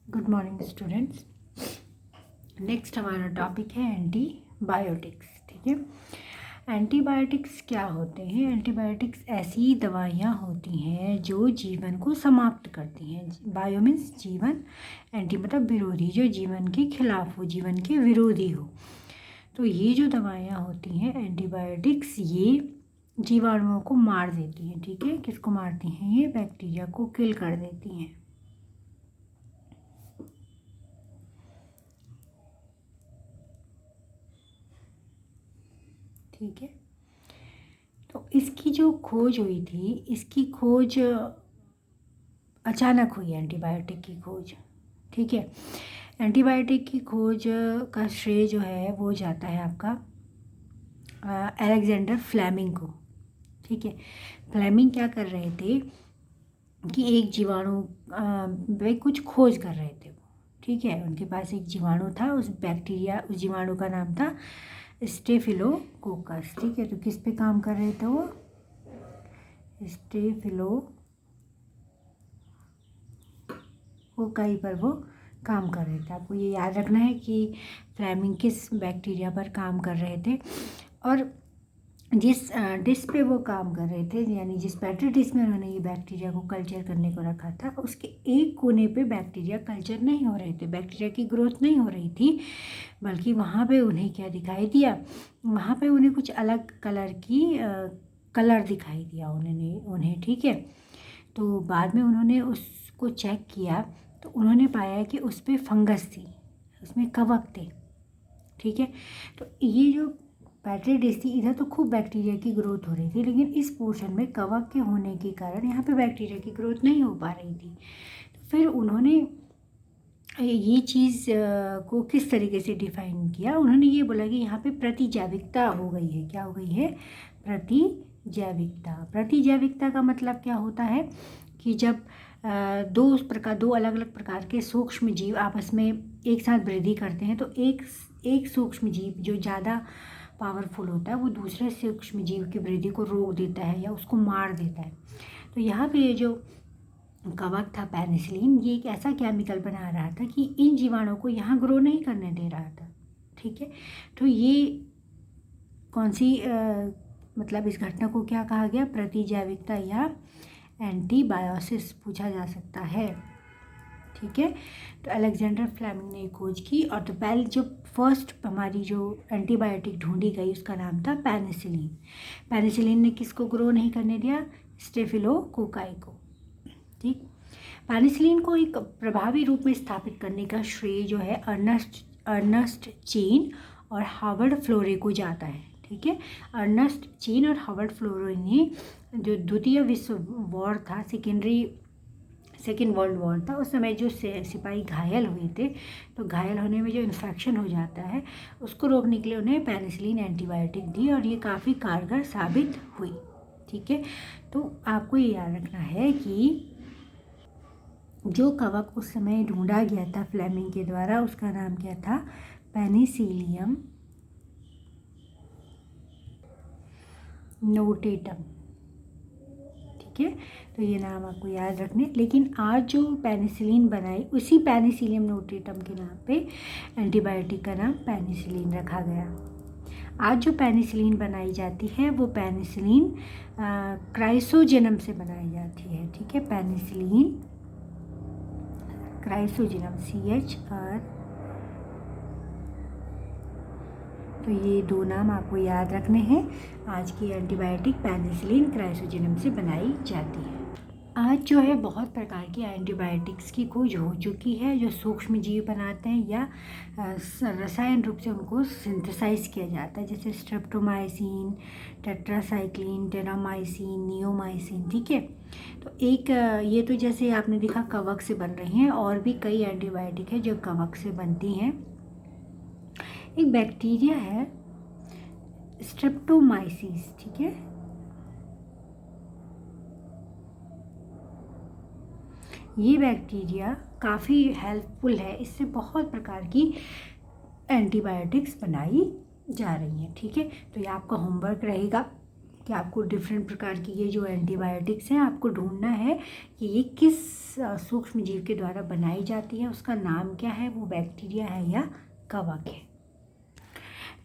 Good morning students. Next हमारा topic है antibiotics. ठीक है, एंटीबायोटिक्स क्या होते हैं? एंटीबायोटिक्स ऐसी दवाइयाँ होती हैं जो जीवन को समाप्त करती हैं। बायो मीन्स जीवन, एंटी मतलब विरोधी, जो जीवन के खिलाफ हो, जीवन के विरोधी हो। तो ये जो दवाइयाँ होती हैं एंटीबायोटिक्स, ये जीवाणुओं को मार देती हैं। ठीक है, किसको मारती हैं? ये बैक्टीरिया को किल कर देती हैं। ठीक है, तो इसकी जो खोज हुई थी, इसकी खोज अचानक हुई, एंटीबायोटिक की खोज। ठीक है, एंटीबायोटिक की खोज का श्रेय जो है वो जाता है आपका अलेक्जेंडर फ्लेमिंग को। ठीक है, फ्लेमिंग क्या कर रहे थे कि एक जीवाणु वे कुछ खोज कर रहे थे वो। ठीक है, उनके पास एक जीवाणु था, उस जीवाणु का नाम था स्टेफिलोकोकस। ठीक है, तो किस पे काम कर रहे थे वो? स्टेफिलोकोकाई पर वो काम कर रहे थे। आपको ये याद रखना है कि फ्लेमिंग किस बैक्टीरिया पर काम कर रहे थे, और जिस डिश पे वो काम कर रहे थे, यानी जिस पेट्री डिश में उन्होंने ये बैक्टीरिया को कल्चर करने को रखा था, उसके एक कोने पे बैक्टीरिया कल्चर नहीं हो रहे थे, बैक्टीरिया की ग्रोथ नहीं हो रही थी, बल्कि वहाँ पे उन्हें क्या दिखाई दिया? वहाँ पे उन्हें कुछ अलग कलर दिखाई दिया उन्हें। ठीक है, तो बाद में उन्होंने उसको चेक किया तो उन्होंने पाया कि उस पर फंगस थी, उसमें कवक थे। ठीक है, तो ये जो पेट्री डिश थी, इधर तो खूब बैक्टीरिया की ग्रोथ हो रही थी, लेकिन इस पोर्शन में कवक के होने के कारण यहाँ पे बैक्टीरिया की ग्रोथ नहीं हो पा रही थी। तो फिर उन्होंने ये चीज़ को किस तरीके से डिफाइन किया? उन्होंने ये बोला कि यहाँ पे प्रतिजैविकता हो गई है। क्या हो गई है? प्रतिजैविकता। प्रतिजैविकता का मतलब क्या होता है कि जब दो अलग अलग प्रकार के सूक्ष्म जीव आपस में एक साथ वृद्धि करते हैं, तो एक सूक्ष्म जीव जो ज़्यादा पावरफुल होता है वो दूसरे सूक्ष्म जीव की वृद्धि को रोक देता है या उसको मार देता है। तो यहाँ पे ये जो कवक था पेनिसिलिन, ये एक ऐसा केमिकल बना रहा था कि इन जीवाणुओं को यहाँ ग्रो नहीं करने दे रहा था। ठीक है, तो ये कौन सी मतलब इस घटना को क्या कहा गया? प्रतिजैविकता या एंटीबायोसिस पूछा जा सकता है। ठीक है, तो अलेक्जेंडर फ्लेमिंग ने खोज की, और तो पहले जो फर्स्ट हमारी जो एंटीबायोटिक ढूंढी गई उसका नाम था पेनिसिलिन। पेनिसिलिन ने किसको ग्रो नहीं करने दिया? स्टेफिलोकोकाई को। ठीक, पेनिसिलिन को एक प्रभावी रूप में स्थापित करने का श्रेय जो है अर्नस्ट चेन और हार्वर्ड फ्लोरे को जाता है। ठीक है, अर्नस्ट चेन और हार्वर्ड फ्लोरे ने जो द्वितीय विश्व वॉर था, सेकेंड वर्ल्ड वॉर था, उस समय जो सिपाही घायल हुए थे, तो घायल होने में जो इन्फेक्शन हो जाता है उसको रोकने के लिए उन्हें पेनिसिलिन एंटीबायोटिक दी, और ये काफ़ी कारगर साबित हुई। ठीक है, तो आपको ये याद रखना है कि जो कवक उस समय ढूंढा गया था फ्लेमिंग के द्वारा, उसका नाम क्या था? Penicillium notatum. ठीक है, तो ये नाम आपको याद रखने। लेकिन आज जो पेनिसिलिन बनाई, उसी पेनिसिलियम नोटेटम के नाम पे एंटीबायोटिक का नाम पेनिसिलिन रखा गया। आज जो पेनिसिलिन बनाई जाती है वो पेनिसिलिन क्राइसोजेनम से बनाई जाती है। ठीक है, पेनिसिलिन क्राइसोजेनम CHR। तो ये दो नाम आपको याद रखने हैं। आज की एंटीबायोटिक पेनिसिलिन क्राइसोजेनम से बनाई जाती है। आज जो है बहुत प्रकार की एंटीबायोटिक्स की खोज हो चुकी है, जो सूक्ष्म जीव बनाते हैं या रसायन रूप से उनको सिंथेसाइज किया जाता है, जैसे स्ट्रेप्टोमाइसिन, टेट्रासाइक्लिन, टेरामाइसिन, नियोमाइसिन। ठीक है, तो एक ये तो जैसे आपने देखा कवक से बन रही हैं, और भी कई एंटीबायोटिक है जो कवक से बनती हैं। एक बैक्टीरिया है स्ट्रेप्टोमाइसिस। ठीक है, ये बैक्टीरिया काफ़ी हेल्पफुल है, इससे बहुत प्रकार की एंटीबायोटिक्स बनाई जा रही हैं। ठीक है, तो ये आपका होमवर्क रहेगा कि आपको डिफरेंट प्रकार की ये जो एंटीबायोटिक्स हैं आपको ढूंढना है कि ये किस सूक्ष्म जीव के द्वारा बनाई जाती है, उसका नाम क्या है, वो बैक्टीरिया है या कवक है।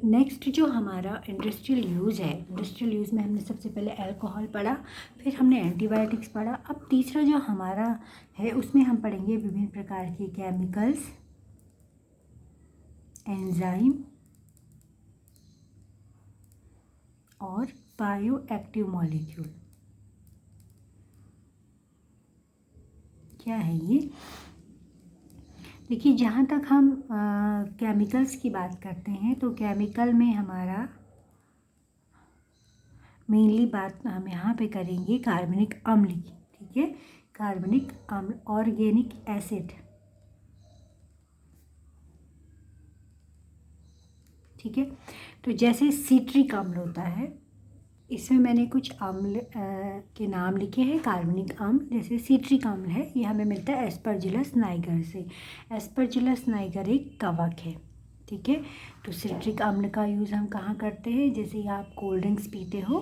नेक्स्ट जो हमारा इंडस्ट्रियल यूज़ है, इंडस्ट्रियल यूज़ में हमने सबसे पहले अल्कोहल पढ़ा, फिर हमने एंटीबायोटिक्स पढ़ा। अब तीसरा जो हमारा है उसमें हम पढ़ेंगे विभिन्न प्रकार के केमिकल्स, एंजाइम और बायो एक्टिव मॉलिक्यूल। क्या है ये? देखिए, जहाँ तक हम केमिकल्स की बात करते हैं तो केमिकल में हमारा मेनली बात हम यहाँ पे करेंगे कार्बनिक अम्ल की। ठीक है, कार्बनिक अम्ल, ऑर्गेनिक एसिड। ठीक है, तो जैसे सिट्रिक अम्ल होता है, इसमें मैंने कुछ अम्ल के नाम लिखे हैं। कार्बनिक अम्ल जैसे सिट्रिक अम्ल है, ये हमें मिलता है एस्परजिलस नाइगर से। एस्परजिलस नाइगर एक कवक है। ठीक है, तो सिट्रिक अम्ल का यूज़ हम कहाँ करते हैं? जैसे आप कोल्ड ड्रिंक्स पीते हो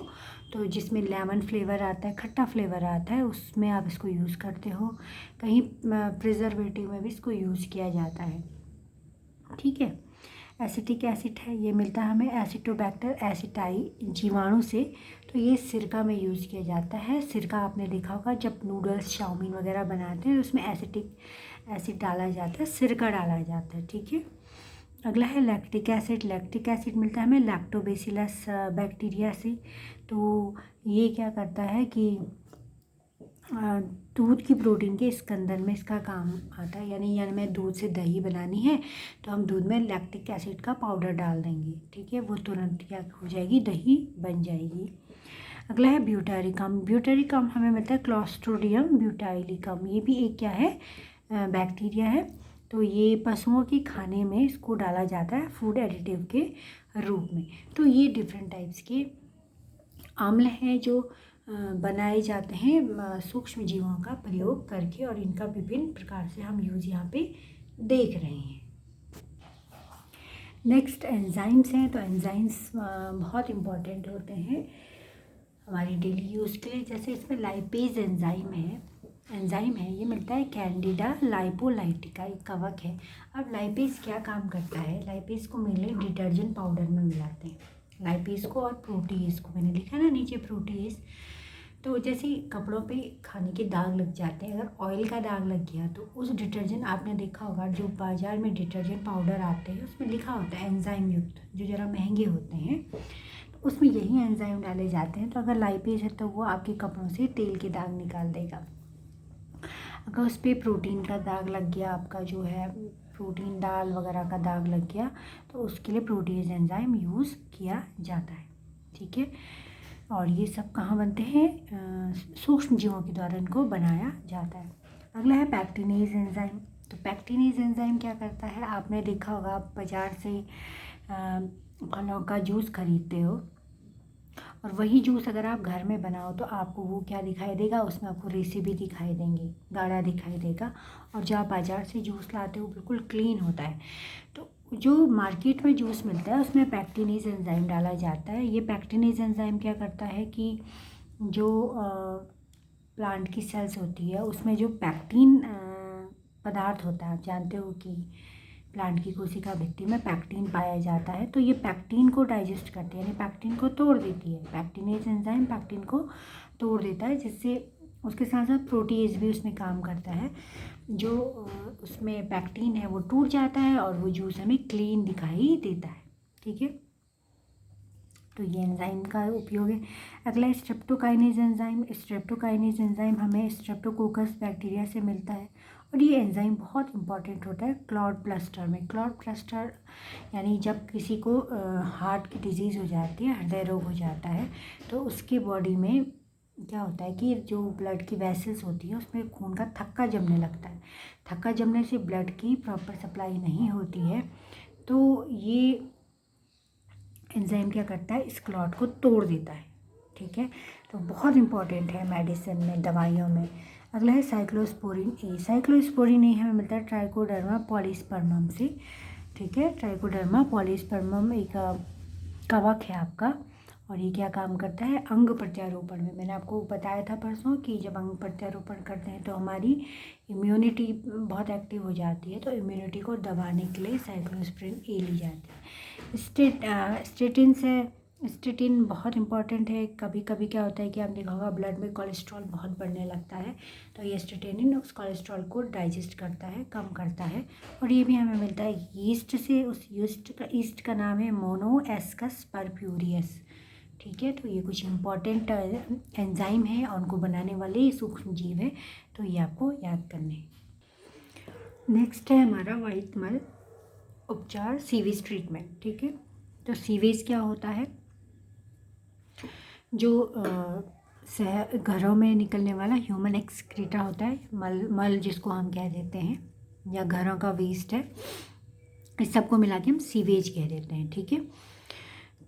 तो जिसमें लेमन फ्लेवर आता है, खट्टा फ्लेवर आता है, उसमें आप इसको यूज़ करते हो। कहीं प्रिजर्वेटिव में भी इसको यूज़ किया जाता है। ठीक है, एसिटिक एसिड है, ये मिलता है हमें एसिटोबैक्टर एसिटाई जीवाणु से। तो ये सिरका में यूज़ किया जाता है। सिरका आपने देखा होगा, जब नूडल्स चाउमीन वगैरह बनाते हैं तो उसमें एसिटिक एसिड डाला जाता है, सिरका डाला जाता है। ठीक है, अगला है लैक्टिक एसिड। लैक्टिक एसिड मिलता है हमें लैक्टोबैसिलस बैक्टीरिया से। तो ये क्या करता है कि दूध की प्रोटीन के स्कंदन में इसका काम आता है। यानी हमें दूध से दही बनानी है तो हम दूध में लैक्टिक एसिड का पाउडर डाल देंगे। ठीक है, वो तुरंत क्या हो जाएगी, दही बन जाएगी। अगला है ब्यूटारिक अम्ल। ब्यूटारिक अम्ल हमें मिलता है क्लोस्ट्रिडियम ब्यूटाइलिकम। ये भी एक क्या है, बैक्टीरिया है। तो ये पशुओं के खाने में इसको डाला जाता है फूड एडिटिव के रूप में। तो ये डिफरेंट टाइप्स के अम्ल हैं जो बनाए जाते हैं सूक्ष्म जीवों का प्रयोग करके, और इनका विभिन्न प्रकार से हम यूज़ यहाँ पे देख रहे हैं। नेक्स्ट एंजाइम्स हैं। तो एंजाइम्स बहुत इम्पॉर्टेंट होते हैं हमारी डेली यूज़ के लिए। जैसे इसमें लाइपेज एंजाइम है, ये मिलता है कैंडिडा लाइपोलाइटिका, एक कवक है। अब लाइपेज क्या काम करता है? लाइपेज को मेनली डिटर्जेंट पाउडर में मिलाते हैं, लाइपेज को और प्रोटीज को। मैंने लिखा ना नीचे प्रोटीज। तो जैसे कपड़ों पे खाने के दाग लग जाते हैं, अगर ऑयल का दाग लग गया तो उस डिटर्जेंट, आपने देखा होगा जो बाज़ार में डिटर्जेंट पाउडर आते हैं उसमें लिखा होता है एंजाइम युक्त, जो ज़रा महंगे होते हैं, तो उसमें यही एंजाइम डाले जाते हैं। तो अगर लाइपेज है तो वो आपके कपड़ों से तेल के दाग निकाल देगा। अगर उस पर प्रोटीन का दाग लग गया, आपका जो है प्रोटीन दाल वगैरह का दाग लग गया, तो उसके लिए प्रोटीज एंजाइम यूज़ किया जाता है। ठीक है, और ये सब कहाँ बनते हैं? सूक्ष्म जीवों के द्वारा इनको बनाया जाता है। अगला है पैक्टिनेज एंजाइम। तो पैक्टिनेज एंजाइम क्या करता है? आपने देखा होगा, आप बाज़ार से फलों का जूस खरीदते हो और वही जूस अगर आप घर में बनाओ तो आपको वो क्या दिखाई देगा, उसमें आपको रेसिपी दिखाई देंगी, गाढ़ा दिखाई देगा। और जो आप बाज़ार से जूस लाते हो बिल्कुल क्लीन होता है। तो जो मार्केट में जूस मिलता है उसमें पैक्टिनेज एंजाइम डाला जाता है। ये पैक्टिनेज एंजाइम क्या करता है कि जो प्लांट की सेल्स होती है उसमें जो पैक्टिन पदार्थ होता है, आप जानते हो कि प्लांट की कोशिका भित्ति में पैक्टिन पाया जाता है, तो ये पैक्टिन को डाइजेस्ट करती है, यानी पैक्टिन को तोड़ देती है। पैक्टिनेज एंजाइम पैक्टिन को तोड़ देता है, जिससे उसके साथ साथ प्रोटीज भी उसमें काम करता है। जो उसमें पैक्टिन है वो टूट जाता है और वो जूस हमें क्लीन दिखाई देता है। ठीक है, तो ये एंजाइम का उपयोग है। अगला स्ट्रेप्टोकाइनेज एंजाइम। स्ट्रेप्टोकाइनेज एंजाइम हमें स्ट्रेप्टोकोकस बैक्टीरिया से मिलता है और ये एंजाइम बहुत इंपॉर्टेंट होता है क्लॉट ब्लस्टर में। क्लॉट ब्लस्टर यानी जब किसी को हार्ट की डिजीज़ हो जाती है, हृदय रोग हो जाता है, तो उसकी बॉडी में क्या होता है कि जो ब्लड की वेसल्स होती है उसमें खून का थक्का जमने लगता है। थक्का जमने से ब्लड की प्रॉपर सप्लाई नहीं होती है, तो ये एंजाइम क्या करता है, इस क्लॉट को तोड़ देता है। ठीक है, तो बहुत इंपॉर्टेंट है मेडिसिन में, दवाइयों में। अगला है साइक्लोस्पोरिन ए। साइक्लोस्पोरिन ए हमें मिलता है ट्राइकोडर्मा पॉलीस्पर्मम से। ठीक है, ट्राइकोडर्मा पॉलीस्पर्मम एक कवक है आपका, और ये क्या काम करता है, अंग प्रत्यारोपण में। मैंने आपको बताया था परसों कि जब अंग प्रत्यारोपण करते हैं तो हमारी इम्यूनिटी बहुत एक्टिव हो जाती है, तो इम्यूनिटी को दबाने के लिए साइक्लोस्पोरिन ए ली जाती है। स्टेटिन है, स्टेटिन बहुत इंपॉर्टेंट है। कभी कभी क्या होता है कि आपने देखा होगा ब्लड में कोलेस्ट्रॉल बहुत बढ़ने लगता है, तो ये स्टेटिन उस कोलेस्ट्रॉल को डाइजेस्ट करता है, कम करता है। और ये भी हमें मिलता है यीस्ट से। उस यीस्ट का नाम है मोनोएस्कस परफ्यूरियस। ठीक है, तो ये कुछ इम्पॉर्टेंट एंजाइम है और उनको बनाने वाले सूक्ष्म जीव है, तो ये आपको याद करने। नेक्स्ट है हमारा वाहित मल उपचार, सीवेज ट्रीटमेंट। ठीक है, तो सीवेज क्या होता है, जो घरों में निकलने वाला ह्यूमन एक्सक्रीटा होता है, मल जिसको हम कह देते हैं, या घरों का वेस्ट है, इस सबको मिला के हम सीवेज कह देते हैं। ठीक है,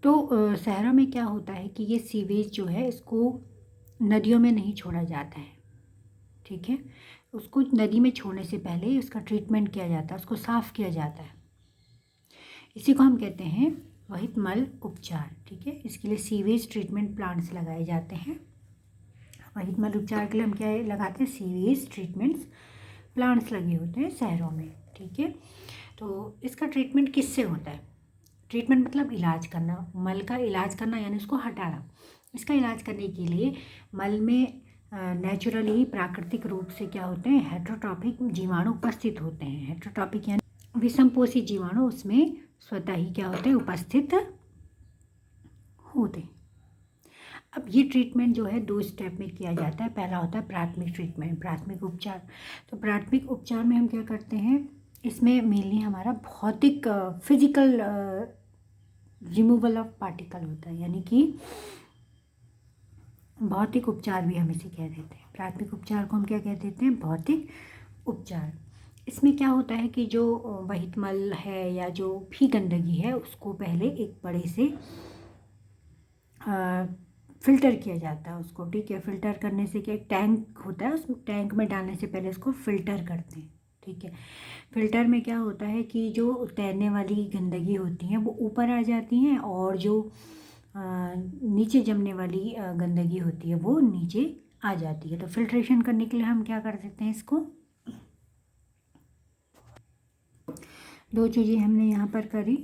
तो शहरों में क्या होता है कि ये सीवेज जो है इसको नदियों में नहीं छोड़ा जाता है। ठीक है, उसको नदी में छोड़ने से पहले ही उसका ट्रीटमेंट किया जाता है, उसको साफ़ किया जाता है। इसी को हम कहते हैं वहित मल उपचार। ठीक है, इसके लिए सीवेज ट्रीटमेंट प्लांट्स लगाए जाते हैं। वहित मल उपचार के लिए हम क्या लगाते हैं, सीवेज ट्रीटमेंट्स प्लांट्स लगे होते हैं शहरों में। ठीक है, तो इसका ट्रीटमेंट किससे होता है, ट्रीटमेंट मतलब इलाज करना, मल का इलाज करना यानी उसको हटाना। इसका इलाज करने के लिए मल में नेचुरली प्राकृतिक रूप से क्या होते हैं, हेट्रोट्रॉपिक जीवाणु उपस्थित होते हैं। हेट्रोट्रॉपिक यानी विषमपोषी जीवाणु उसमें स्वतः ही क्या होते हैं, उपस्थित होते हैं। अब ये ट्रीटमेंट जो है 2 स्टेप में किया जाता है। पहला होता है प्राथमिक ट्रीटमेंट, प्राथमिक उपचार। तो प्राथमिक उपचार में हम क्या करते हैं, इसमें मेनली हमारा भौतिक फिजिकल रिमूवल ऑफ पार्टिकल होता है, यानी कि भौतिक उपचार भी हम इसे कह देते हैं। प्राथमिक उपचार को हम क्या कह देते हैं, भौतिक उपचार। इसमें क्या होता है कि जो वहित मल है या जो भी गंदगी है उसको पहले एक बड़े से फ़िल्टर किया जाता है उसको। ठीक है, फ़िल्टर करने से क्या, एक टैंक होता है, उस टैंक में डालने से पहले उसको फ़िल्टर करते हैं। ठीक है, फ़िल्टर में क्या होता है कि जो तैरने वाली गंदगी होती हैं वो ऊपर आ जाती हैं, और जो नीचे जमने वाली गंदगी होती है वो नीचे आ जाती है। तो फिल्ट्रेशन करने के लिए हम क्या कर देते हैं, इसको 2 चीज़ें हमने यहाँ पर करी,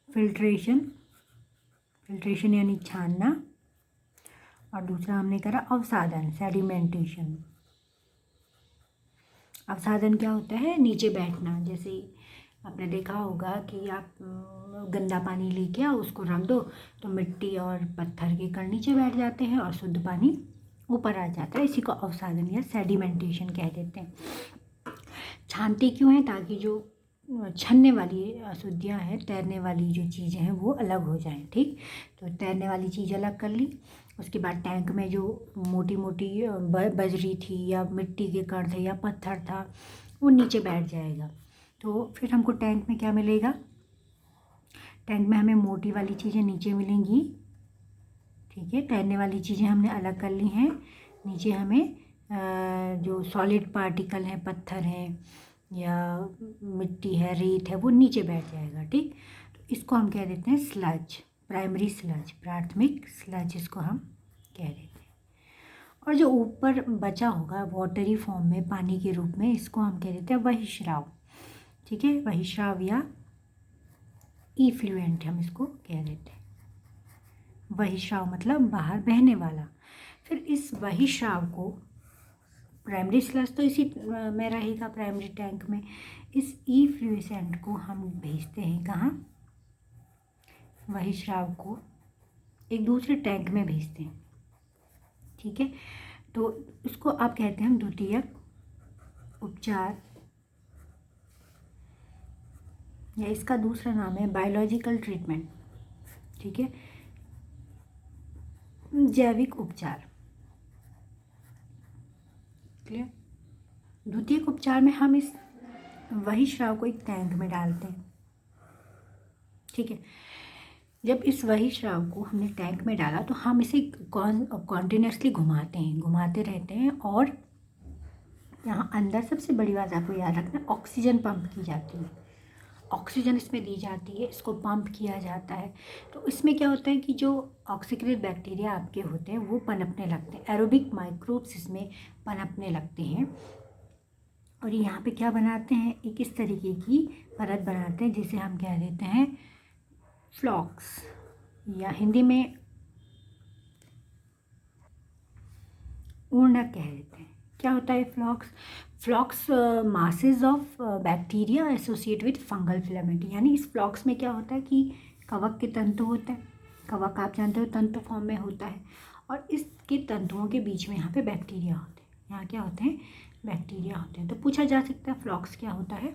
फिल्ट्रेशन यानी छानना, और दूसरा हमने करा अवसादन, सेडिमेंटेशन। अवसादन क्या होता है, नीचे बैठना। जैसे आपने देखा होगा कि आप गंदा पानी लेके आओ, उसको रख दो तो मिट्टी और पत्थर के कण नीचे बैठ जाते हैं और शुद्ध पानी ऊपर आ जाता है। इसी को अवसादन या सेडिमेंटेशन कह देते हैं। छानते क्यों है, ताकि जो छनने वाली अशुद्धियाँ हैं, तैरने वाली जो चीज़ें हैं वो अलग हो जाएं। ठीक, तो तैरने वाली चीज़ अलग कर ली। उसके बाद टैंक में जो मोटी मोटी बजरी थी या मिट्टी के कण थे या पत्थर था वो नीचे बैठ जाएगा। तो फिर हमको टैंक में क्या मिलेगा, टैंक में हमें मोटी वाली चीज़ें नीचे मिलेंगी। ठीक है, तैरने वाली चीज़ें हमने अलग कर ली हैं। नीचे हमें जो सॉलिड पार्टिकल हैं, पत्थर हैं या मिट्टी है, रेत है, वो नीचे बैठ जाएगा। ठीक, तो इसको हम कह देते हैं स्लज, प्राइमरी स्लज, प्राथमिक स्लज इसको हम कह देते हैं। और जो ऊपर बचा होगा वाटरी फॉर्म में, पानी के रूप में, इसको हम कह देते हैं बहिश्राव। ठीक है, बहिश्राव या इफ्लुएंट हम इसको कह देते हैं। बहिश्राव मतलब बाहर बहने वाला। फिर इस बहिश्राव को, प्राइमरी स्लज तो इसी में रहेगा प्राइमरी टैंक में, इस इफ्लुएंट को हम भेजते हैं कहाँ, बहिश्राव को एक दूसरे टैंक में भेजते हैं। ठीक है, तो उसको आप कहते हैं द्वितीयक उपचार, या इसका दूसरा नाम है बायोलॉजिकल ट्रीटमेंट। ठीक है, जैविक उपचार। क्लियर, द्वितीयक उपचार में हम इस बहिश्राव को एक टैंक में डालते हैं। ठीक है, जब इस बहिश्राव को हमने टैंक में डाला तो हम इसे कॉन्टिन्यूसली घुमाते हैं, घुमाते रहते हैं। और यहाँ अंदर सबसे बड़ी बात आपको याद रखना, ऑक्सीजन पंप की जाती है। ऑक्सीजन इसमें दी जाती है, इसको पंप किया जाता है। तो इसमें क्या होता है कि जो ऑक्सीकृत बैक्टीरिया आपके होते हैं वो पनपने लगते हैं, एरोबिक माइक्रोब्स इसमें पनपने लगते हैं। और यहाँ पे क्या बनाते हैं, एक इस तरीके की परत बनाते हैं जिसे हम कह देते हैं फ्लॉक्स, या हिंदी में ऊर्णक कह देते हैं। क्या होता है flocs? Flocs masses of bacteria associate with fungal filament. यानी इस फ्लॉक्स में क्या होता है कि कवक के तंतु होते हैं। कवक आप जानते हो तंतु फॉर्म में होता है, और इसके तंतुओं के बीच में यहाँ पे बैक्टीरिया होते हैं। यहाँ क्या होते हैं? बैक्टीरिया होते हैं। तो पूछा जा सकता है फ्लॉक्स क्या होता है।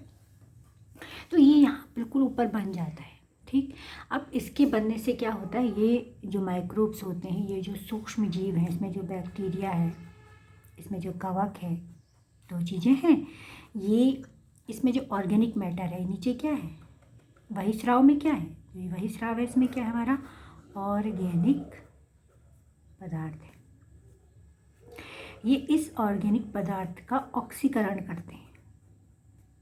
तो ये यहाँ बिल्कुल ऊपर बन जाता है। ठीक, अब इसके बनने से क्या होता है, ये जो माइक्रोब्स होते हैं, ये जो सूक्ष्म जीव हैं, इसमें जो बैक्टीरिया है, इसमें जो कवक है, दो चीज़ें हैं। ये इसमें जो ऑर्गेनिक मैटर है, नीचे क्या है, वही स्राव में क्या है, ये वही स्राव है, इसमें क्या है हमारा ऑर्गेनिक पदार्थ है। ये इस ऑर्गेनिक पदार्थ का ऑक्सीकरण करते हैं।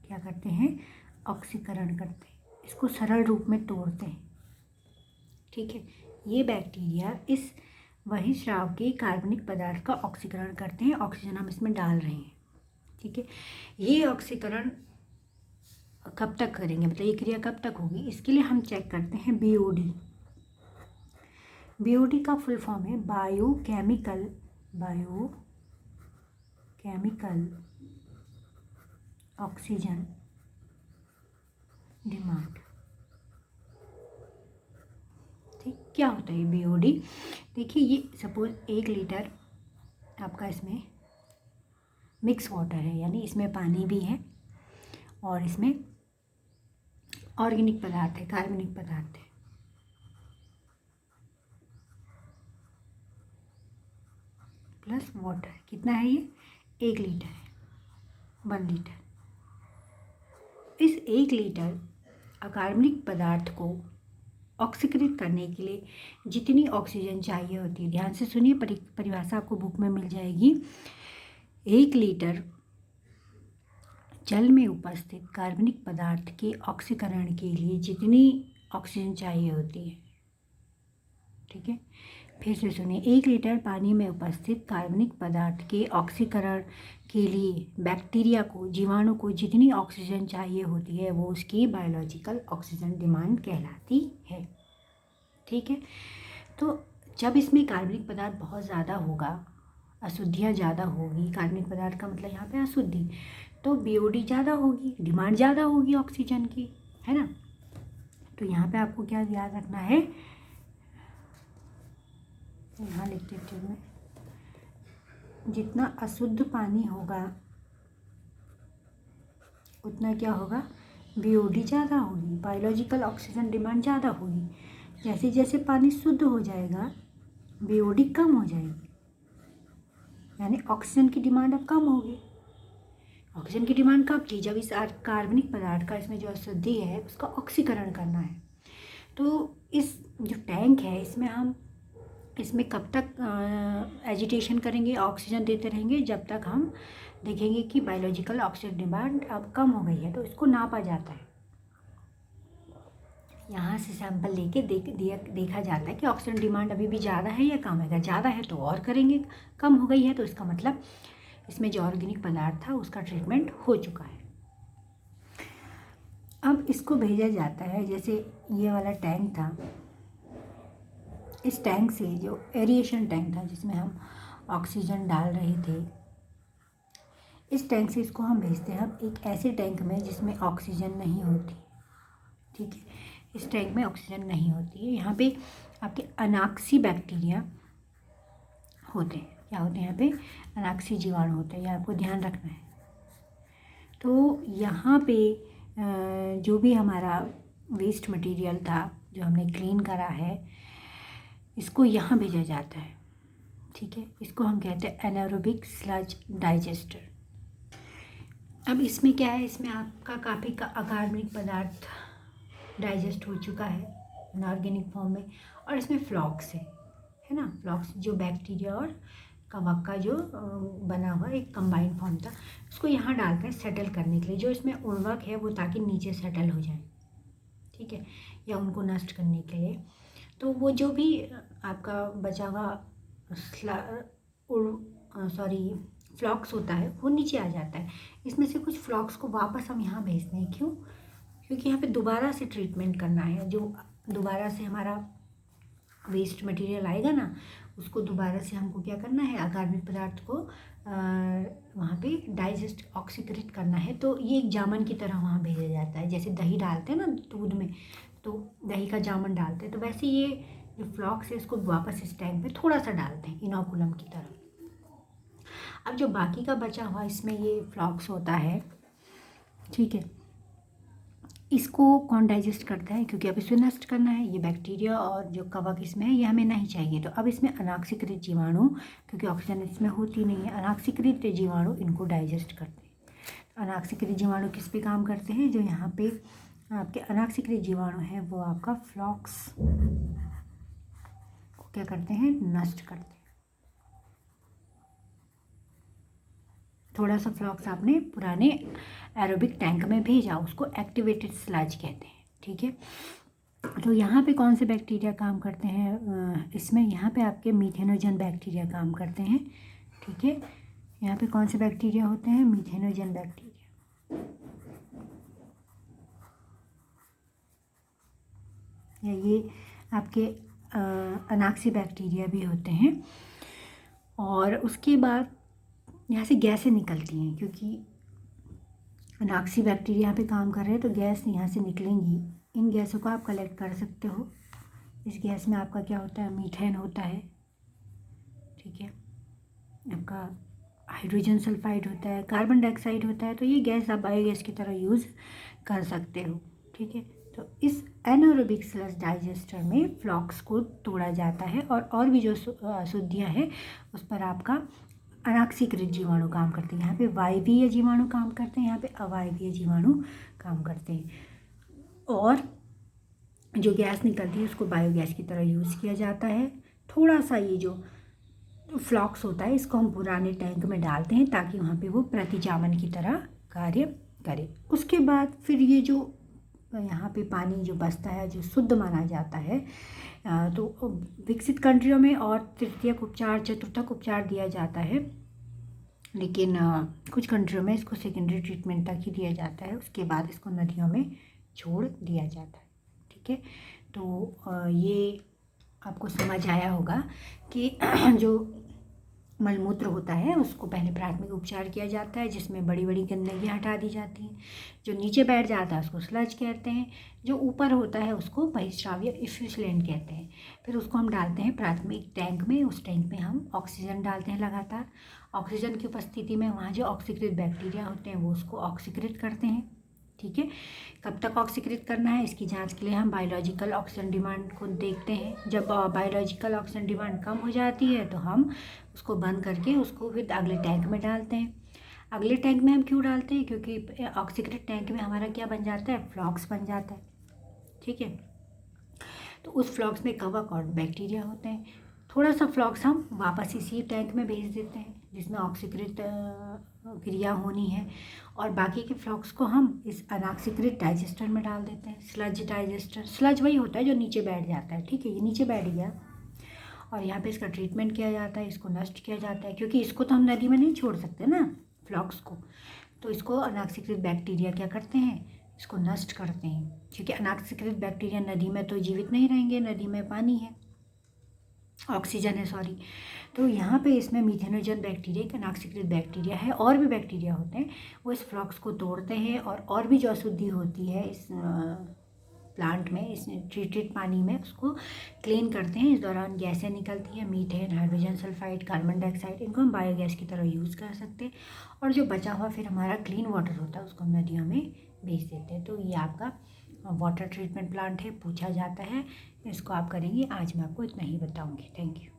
क्या करते हैं? ऑक्सीकरण करते हैं, इसको सरल रूप में तोड़ते हैं। ठीक है, ये बैक्टीरिया इस वही स्राव के कार्बनिक पदार्थ का ऑक्सीकरण करते हैं। ऑक्सीजन हम इसमें डाल रहे हैं। ठीक है, ये ऑक्सीकरण कब तक करेंगे, मतलब ये क्रिया कब तक होगी, इसके लिए हम चेक करते हैं बीओडी। बीओडी का फुल फॉर्म है बायोकेमिकल ऑक्सीजन डिमांड। ठीक, क्या होता है बीओडी? देखिए, ये सपोज 1 लीटर आपका इसमें मिक्स वाटर है, यानी इसमें पानी भी है और इसमें ऑर्गेनिक पदार्थ है, कार्बनिक पदार्थ है। प्लस वाटर, कितना है ये? 1 लीटर है, 1 लीटर। इस 1 लीटर अकार्बनिक पदार्थ को ऑक्सीकृत करने के लिए जितनी ऑक्सीजन चाहिए होती है, ध्यान से सुनिए, परिभाषा आपको बुक में मिल जाएगी। 1 लीटर जल में उपस्थित कार्बनिक पदार्थ के ऑक्सीकरण के लिए जितनी ऑक्सीजन चाहिए होती है। ठीक है, फिर से सुनिए, 1 लीटर पानी में उपस्थित कार्बनिक पदार्थ के ऑक्सीकरण के लिए बैक्टीरिया को, जीवाणु को जितनी ऑक्सीजन चाहिए होती है वो उसकी बायोलॉजिकल ऑक्सीजन डिमांड कहलाती है। ठीक है, तो जब इसमें कार्बनिक पदार्थ बहुत ज़्यादा होगा, अशुद्धियाँ ज़्यादा होगी, कार्बनिक पदार्थ का मतलब यहाँ पे अशुद्धि, तो बीओडी ज़्यादा होगी, डिमांड ज़्यादा होगी ऑक्सीजन की, है ना। तो यहाँ पे आपको क्या याद रखना है, यहाँ लिख देती हूँ मैं, जितना अशुद्ध पानी होगा उतना क्या होगा, बीओडी ज़्यादा होगी, बायोलॉजिकल ऑक्सीजन डिमांड ज़्यादा होगी। जैसे जैसे पानी शुद्ध हो जाएगा बीओडी कम हो जाएगी, यानी ऑक्सीजन की डिमांड अब कम होगी। ऑक्सीजन की डिमांड कब थी, जब इस कार्बनिक पदार्थ का, इसमें जो अशुद्धि है उसका ऑक्सीकरण करना है। तो इस जो टैंक है इसमें कब तक एजिटेशन करेंगे, ऑक्सीजन देते रहेंगे, जब तक हम देखेंगे कि बायोलॉजिकल ऑक्सीजन डिमांड अब कम हो गई है। तो इसको नापा जाता है, यहाँ से सैंपल लेके देखा जाता है कि ऑक्सीजन डिमांड अभी भी ज़्यादा है या कम है। अगर ज़्यादा है तो और करेंगे, कम हो गई है तो इसका मतलब इसमें जो ऑर्गेनिक पदार्थ था उसका ट्रीटमेंट हो चुका है। अब इसको भेजा जाता है, जैसे ये वाला टैंक था, इस टैंक से, जो एरिएशन टैंक था जिसमें हम ऑक्सीजन डाल रहे थे, इस टैंक से इसको हम भेजते हैं अब एक ऐसे टैंक में जिसमें ऑक्सीजन नहीं होती। ठीक है, इस टैंक में ऑक्सीजन नहीं होती है। यहाँ पे आपके अनाक्सी बैक्टीरिया होते हैं। क्या होते हैं यहाँ पे? अनाक्सी जीवाणु होते हैं, ये आपको ध्यान रखना है। तो यहाँ पे जो भी हमारा वेस्ट मटेरियल था जो हमने क्लीन करा है, इसको यहाँ भेजा जाता है। ठीक है, इसको हम कहते हैं एनारोबिक स्लज डाइजेस्टर। अब इसमें क्या है, इसमें आपका काफ़ी अकार्बनिक पदार्थ डाइजेस्ट हो चुका है इनऑर्गेनिक फॉर्म में, और इसमें फ्लॉक्स है ना, फ्लॉक्स जो बैक्टीरिया और कवक का जो बना हुआ एक कंबाइंड फॉर्म था, उसको यहाँ डालकर सेटल करने के लिए, जो इसमें उर्वरक है वो ताकि नीचे सेटल हो जाए। ठीक है, या उनको नष्ट करने के लिए। तो वो जो भी आपका बचा हुआ फ्लॉक्स होता है वो नीचे आ जाता है। इसमें से कुछ फ्लॉक्स को वापस हम यहाँ भेजते हैं। क्यों? क्योंकि यहाँ पे दोबारा से ट्रीटमेंट करना है। जो दोबारा से हमारा वेस्ट मटेरियल आएगा ना, उसको दोबारा से हमको क्या करना है, अकार्बनिक पदार्थ को वहाँ पे डाइजेस्ट ऑक्सीकृत करना है। तो ये एक जामन की तरह वहाँ भेजा जाता है। जैसे दही डालते हैं ना दूध में, तो दही का जामन डालते हैं, तो वैसे ये जो फ्लॉक्स है इसको वापस इस टैंक में थोड़ा सा डालते हैं इनोकुलम की तरह। अब जो बाकी का बचा हुआ इसमें ये फ्लॉक्स होता है, ठीक है, इसको कौन डाइजेस्ट करता है? क्योंकि अब इसे नष्ट करना है। ये बैक्टीरिया और जो कवक इसमें है ये हमें नहीं चाहिए। तो अब इसमें अनाक्सीकृत जीवाणु, क्योंकि ऑक्सीजन इसमें होती नहीं है, अनाक्सीकृत जीवाणु इनको डाइजेस्ट करते हैं। अनाक्सीकृत जीवाणु किस पे काम करते हैं? जो यहाँ पे आपके अनाक्सीकृत जीवाणु हैं वो आपका फ्लॉक्स को क्या करते हैं? नष्ट करते हैं। थोड़ा सा फ्लॉक्स आपने पुराने एरोबिक टैंक में भेजा, उसको एक्टिवेटेड स्लज कहते हैं, ठीक है। तो यहाँ पे कौन से बैक्टीरिया काम करते हैं? इसमें यहाँ पे आपके मीथेनोजन बैक्टीरिया काम करते हैं, ठीक है। यहाँ पे कौन से बैक्टीरिया होते हैं? मीथेनोजन बैक्टीरिया, या ये आपके अनाक्सी बैक्टीरिया भी होते हैं। और उसके बाद यहाँ से गैसें निकलती हैं, क्योंकि अनाक्सी बैक्टीरिया यहाँ पे काम कर रहे हैं, तो गैस यहाँ से निकलेंगी। इन गैसों को आप कलेक्ट कर सकते हो। इस गैस में आपका क्या होता है? मीथेन होता है, ठीक है, आपका हाइड्रोजन सल्फाइड होता है, कार्बन डाइऑक्साइड होता है। तो ये गैस आप बायोगैस की तरह यूज़ कर सकते हो, ठीक है। तो इस एनारोबिक स्लज डाइजेस्टर में फ्लॉक्स को तोड़ा जाता है और भी जो अशुद्धियाँ हैं उस पर आपका अनाक्सीकृत जीवाणु काम करते हैं। यहाँ पे वायवीय जीवाणु काम करते हैं, यहाँ पे अवायवीय जीवाणु काम करते हैं। और जो गैस निकलती है उसको बायोगैस की तरह यूज़ किया जाता है। थोड़ा सा ये जो फ्लॉक्स होता है इसको हम पुराने टैंक में डालते हैं ताकि वहाँ पे वो प्रतिजामन की तरह कार्य करे। उसके बाद फिर ये जो यहाँ पे पानी जो बचता है, जो शुद्ध माना जाता है, तो विकसित कंट्रियों में और तृतीयक उपचार, चतुर्थक उपचार दिया जाता है, लेकिन कुछ कंट्रियों में इसको सेकेंडरी ट्रीटमेंट तक ही दिया जाता है। उसके बाद इसको नदियों में छोड़ दिया जाता है, ठीक है। तो ये आपको समझ आया होगा कि जो मलमूत्र होता है उसको पहले प्राथमिक उपचार किया जाता है, जिसमें बड़ी बड़ी गंदगियाँ हटा दी जाती हैं। जो नीचे बैठ जाता है उसको स्लज कहते हैं। जो ऊपर होता है उसको बहिस्राव या इफ्यूसलेंट कहते हैं। फिर उसको हम डालते हैं प्राथमिक टैंक में। उस टैंक में हम ऑक्सीजन डालते हैं लगातार। ऑक्सीजन की उपस्थिति में वहाँ जो ऑक्सीकृत बैक्टीरिया होते हैं वो उसको ऑक्सीकृत करते हैं, ठीक है। कब तक ऑक्सीकृत करना है इसकी जांच के लिए हम बायोलॉजिकल ऑक्सीजन डिमांड को देखते हैं। जब बायोलॉजिकल ऑक्सीजन डिमांड कम हो जाती है तो हम उसको बंद करके उसको फिर अगले टैंक में डालते हैं। अगले टैंक में हम क्यों डालते हैं? क्योंकि ऑक्सीकृत टैंक में हमारा क्या बन जाता है? फ्लॉक्स बन जाता है, ठीक है। तो उस फ्लॉक्स में कवक और बैक्टीरिया होते हैं। थोड़ा सा फ्लॉक्स हम वापस इसी टैंक में भेज देते हैं जिसमें ऑक्सीकृत क्रिया होनी है, और बाकी के फ्लॉक्स को हम इस अनाक्सीकृत डाइजेस्टर में डाल देते हैं। स्लज डाइजेस्टर, स्लज वही होता है जो नीचे बैठ जाता है, ठीक है। ये नीचे बैठ गया और यहाँ पे इसका ट्रीटमेंट किया जाता है, इसको नष्ट किया जाता है, क्योंकि इसको तो हम नदी में नहीं छोड़ सकते ना फ्लॉक्स को। तो इसको अनाक्सीकृत बैक्टीरिया क्या करते हैं? इसको नष्ट करते हैं, क्योंकि अनाक्सीकृत बैक्टीरिया नदी में तो जीवित नहीं रहेंगे, नदी में पानी है, ऑक्सीजन है, सॉरी। तो यहाँ पे इसमें मीथेनोजन बैक्टीरिया एक अनाक्सीकृत बैक्टीरिया है। और भी बैक्टीरिया होते हैं, वो इस फ्लॉक्स को तोड़ते हैं और भी जो अशुद्धि होती है इस प्लांट में, इस ट्रीटेड पानी में, उसको क्लीन करते हैं। इस दौरान गैसें निकलती हैं, methane, hydrogen sulphide, carbon dioxide, इनको हम बायोगैस की तरह यूज़ कर सकते हैं। और जो बचा हुआ फिर हमारा क्लीन वाटर होता है उसको हम नदियों में भेज देते हैं। तो ये आपका वाटर ट्रीटमेंट प्लांट है, पूछा जाता है, इसको आप करेंगे। आज मैं आपको इतना ही बताऊँगी। Thank you.